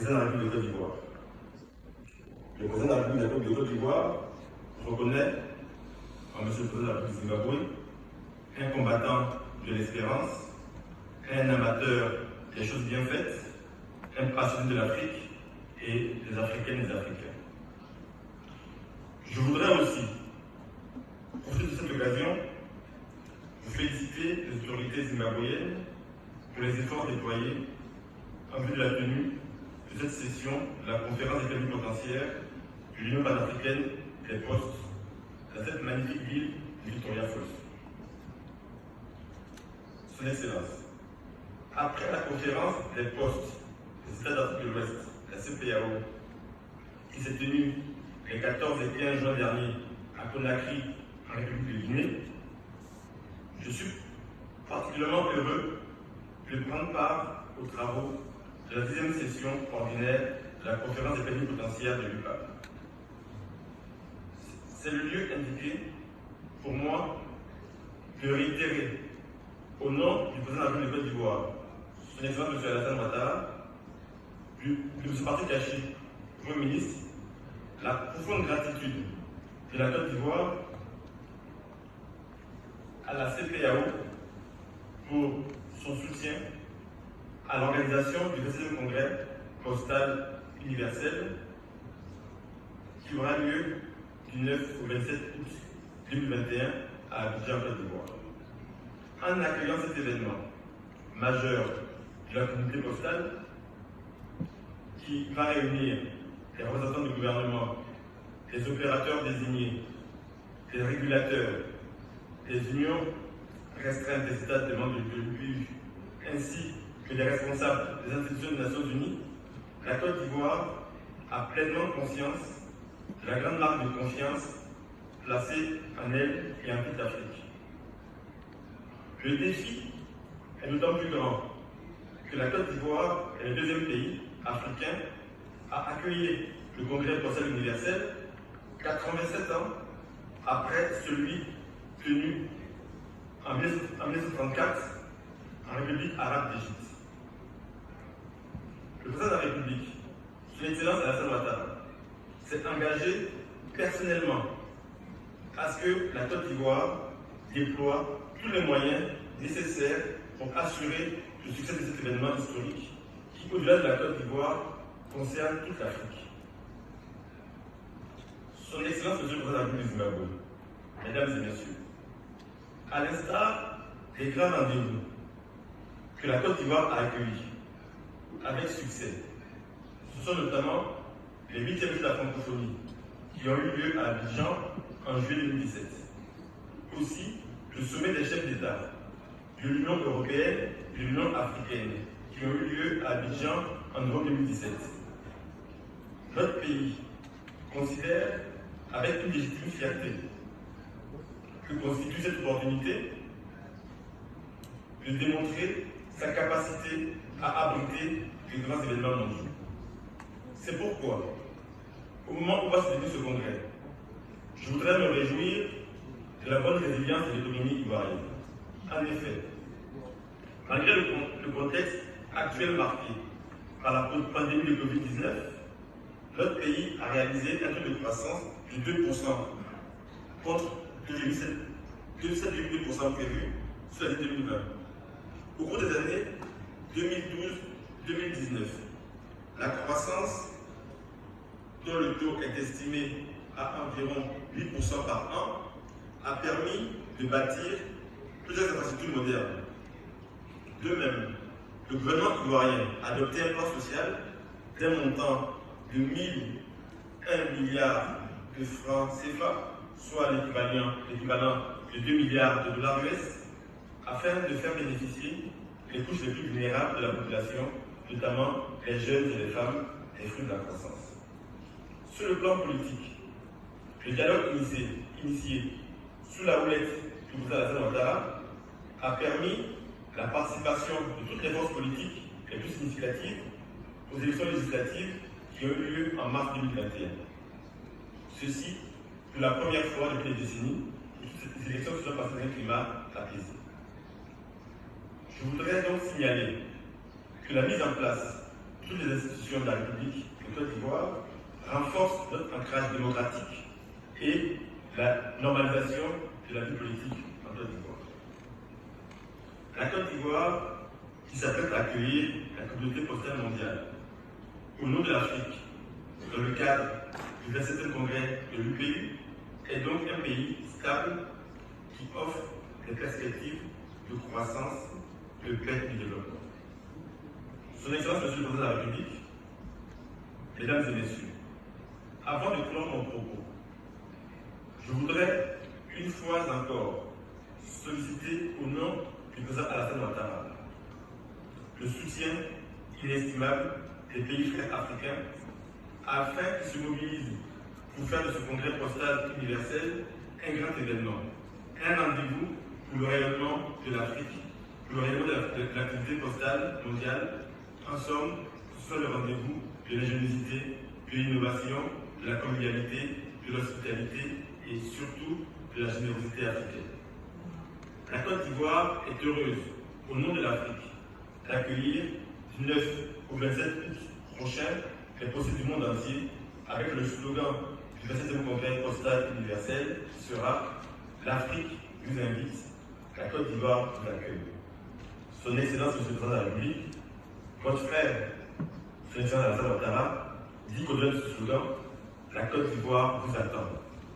président de la République de Côte d'Ivoire. Le président de la République de Côte d'Ivoire reconnaît en M. le président de la République du Zimbabwe un combattant de l'espérance, un amateur des choses bien faites, un passionné de l'Afrique et des Africaines et des Africains. Je voudrais aussi, profiter de cette occasion, vous féliciter les autorités zimbabwéennes pour les efforts déployés en vue de la tenue de cette session de la conférence des plénipotentiaires de l'Union panafricaine des postes dans cette magnifique ville de Victoria Falls. Son Excellence, après la conférence des postes des États d'Afrique de l'Ouest, la CPAO, qui s'est tenue les 14 et 15 juin dernier à Conakry, en République de Guinée, je suis particulièrement heureux de prendre part aux travaux de la 10e session ordinaire de la conférence des plénipotentiaires de l'UPAC. C'est le lieu indiqué pour moi de réitérer au nom du président de la République de Côte d'Ivoire, son Excellence M. Alassane Ouattara, de ce parti caché, Premier ministre, la profonde gratitude de la Côte d'Ivoire à la CPAO pour son soutien à l'organisation du 27e congrès postal universel qui aura lieu du 9 au 27 août 2021 à Abidjan, Côte d'Ivoire. En accueillant cet événement majeur de la communauté postale qui va réunir les représentants du gouvernement, les opérateurs désignés, les régulateurs, les unions restreintes des États membres de l'UE, ainsi que les responsables des institutions des Nations Unies, la Côte d'Ivoire a pleinement conscience de la grande marque de confiance placée en elle et en toute l'Afrique. Le défi est d'autant plus grand que la Côte d'Ivoire est le deuxième pays africain à accueillir le Congrès postal universel 87 ans après celui tenu en 1934 en République arabe d'Égypte. Le président de la République, son Excellence Alassane Ouattara, s'est engagé personnellement à ce que la Côte d'Ivoire déploie tous les moyens nécessaires pour assurer le succès de cet événement historique qui, au-delà de la Côte d'Ivoire, concerne toute l'Afrique. Son Excellence, Monsieur le Président de la République du Zimbabwe, Mesdames et Messieurs, à l'instar des grands rendez-vous que la Côte d'Ivoire a accueillis avec succès, ce sont notamment les 8e Jeux de la francophonie qui ont eu lieu à Abidjan en juillet 2017. Aussi, le sommet des chefs d'État de l'Union européenne et de l'Union africaine qui ont eu lieu à Abidjan en novembre 2017. Notre pays considère avec une légitime fierté que constitue cette opportunité de démontrer sa capacité à abriter les grands événements mondiaux. C'est pourquoi, au moment où va se tenir ce congrès, je voudrais me réjouir de la bonne résilience de l'économie ivoirienne. En effet, malgré le contexte actuel marqué par la pandémie de Covid-19, notre pays a réalisé un taux de croissance de 2% contre 7,2% prévu sur l'année 2020. Au cours des années 2012-2019, la croissance, dont le taux est estimé à environ 8% par an, a permis de bâtir plusieurs infrastructures modernes. De même, le gouvernement ivoirien a adopté un plan social d'un montant de 1 milliard de francs CFA, soit l'équivalent de 2 milliards de dollars US, afin de faire bénéficier les couches les plus vulnérables de la population, notamment les jeunes et les femmes, des fruits de la croissance. Sur le plan politique, le dialogue initié sous la houlette du président Alassane Ouattara a permis la participation de toutes les forces politiques les plus significatives aux élections législatives qui ont eu lieu en mars 2021. Ceci pour la première fois depuis des décennies, toutes ces élections se sont passées dans un climat apaisé. Je voudrais donc signaler que la mise en place toutes les institutions de la République de Côte d'Ivoire renforcent notre ancrage démocratique et la normalisation de la vie politique en Côte d'Ivoire. La Côte d'Ivoire, qui s'apprête à accueillir la communauté postale mondiale au nom de l'Afrique, dans le cadre du 27e congrès de l'UPU, est donc un pays stable qui offre des perspectives de croissance, de paix et de développement. Son Excellence, Monsieur le Président de la République, Mesdames et Messieurs, avant de clore mon propos, je voudrais une fois encore solliciter au nom du Président Alassane Ouattara le soutien inestimable des pays frères africains afin qu'ils se mobilisent pour faire de ce congrès postal universel un grand événement, un rendez-vous pour le rayonnement de l'Afrique, pour le rayonnement de l'activité postale mondiale. En somme, ce soit le rendez-vous de l'ingéniosité, de l'innovation, de la convivialité, de l'hospitalité et surtout de la générosité africaine. La Côte d'Ivoire est heureuse, au nom de l'Afrique, d'accueillir du 9 au 27 août prochain les possibles du monde entier avec le slogan du 27e congrès postal universel qui sera « L'Afrique vous invite, la Côte d'Ivoire vous accueille ». Son Excellence, Monsieur le Président de la République, votre frère, Son Excellence Alassane Ouattara, dit qu'au-delà de ce slogan, la Côte d'Ivoire vous attend,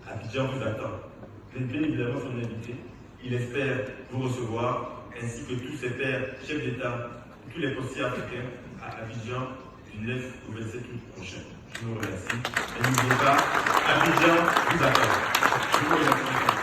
Abidjan vous attend. Vous êtes bien évidemment son invité. Il espère vous recevoir, ainsi que tous ses pairs, chefs d'État, tous les postiers africains à Abidjan du 9 au 27 août prochain. Je vous remercie. Et n'oubliez pas, Abidjan vous attend. Je vous remercie.